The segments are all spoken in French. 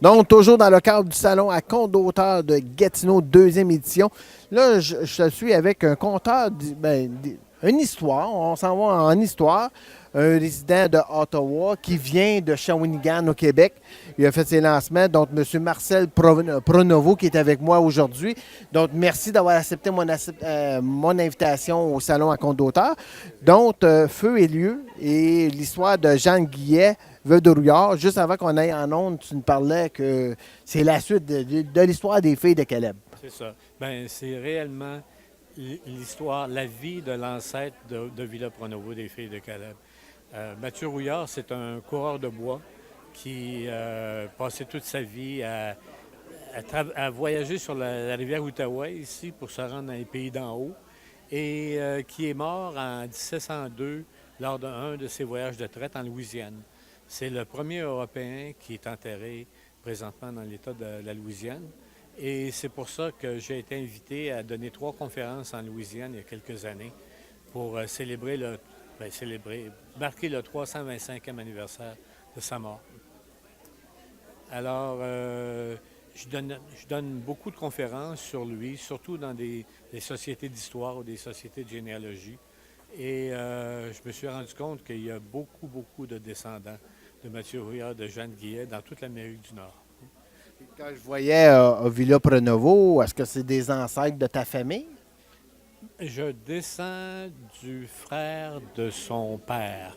Donc, toujours dans le cadre du salon à compte d'auteur de Gatineau, deuxième édition. Là, je suis avec un conteur, une histoire. On s'en va en histoire. Un résident de Ottawa qui vient de Shawinigan au Québec. Il a fait ses lancements. Donc, M. Marcel Pronovo qui est avec moi aujourd'hui. Donc, merci d'avoir accepté mon invitation au salon à compte d'auteur. Donc, Feu et lieu et l'histoire de Jeanne Guillet, veuve de Rouillard. Juste avant qu'on aille en ondes, tu nous parlais que c'est la suite de l'histoire des filles de Caleb. C'est ça. Bien, c'est réellement l'histoire, la vie de l'ancêtre de Villa Pronovo des filles de Caleb. Mathieu Rouillard, c'est un coureur de bois qui passait toute sa vie à voyager sur la rivière Outaouais ici pour se rendre dans les pays d'en haut et qui est mort en 1702 lors d'un de ses voyages de traite en Louisiane. C'est le premier Européen qui est enterré présentement dans l'État de la Louisiane. Et c'est pour ça que j'ai été invité à donner 3 conférences en Louisiane il y a quelques années pour marquer le 325e anniversaire de sa mort. Alors, je donne beaucoup de conférences sur lui, surtout dans des sociétés d'histoire ou des sociétés de généalogie. Et je me suis rendu compte qu'il y a beaucoup, beaucoup de descendants de Mathieu Rouillard, de Jeanne Guillet dans toute l'Amérique du Nord. Quand je voyais Villa Pronovo, est-ce que c'est des ancêtres de ta famille? Je descends du frère de son père.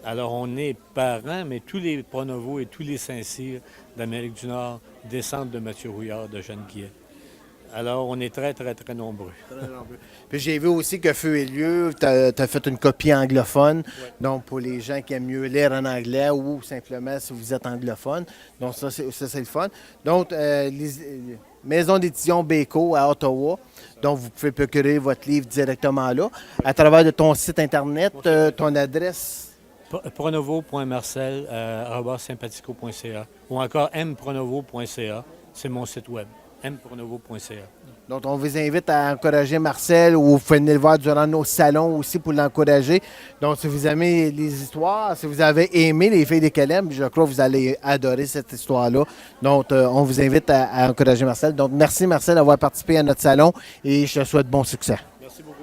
Alors, on est parents, mais tous les Pronovo et tous les Saint-Cyr d'Amérique du Nord descendent de Mathieu Rouillard, de Jeanne Guillet. Alors, on est très, très, très nombreux. Très nombreux. Puis j'ai vu aussi que Feu et lieu, tu as fait une copie anglophone. Ouais. Donc, pour les gens qui aiment mieux lire en anglais ou simplement si vous êtes anglophone. Donc, ça, c'est le fun. Donc, maison d'édition Béco à Ottawa. Donc, vous pouvez procurer votre livre directement là. À travers de ton site Internet, ton adresse. pronovo.marcel@sympathico.ca ou encore mpronovo.ca, c'est mon site web, mpronovo.ca. Donc, on vous invite à encourager Marcel ou vous pouvez venir le voir durant nos salons aussi pour l'encourager. Donc, si vous aimez les histoires, si vous avez aimé les filles de Caleb, je crois que vous allez adorer cette histoire-là. Donc, on vous invite à encourager Marcel. Donc, merci Marcel d'avoir participé à notre salon et je te souhaite bon succès. Merci beaucoup.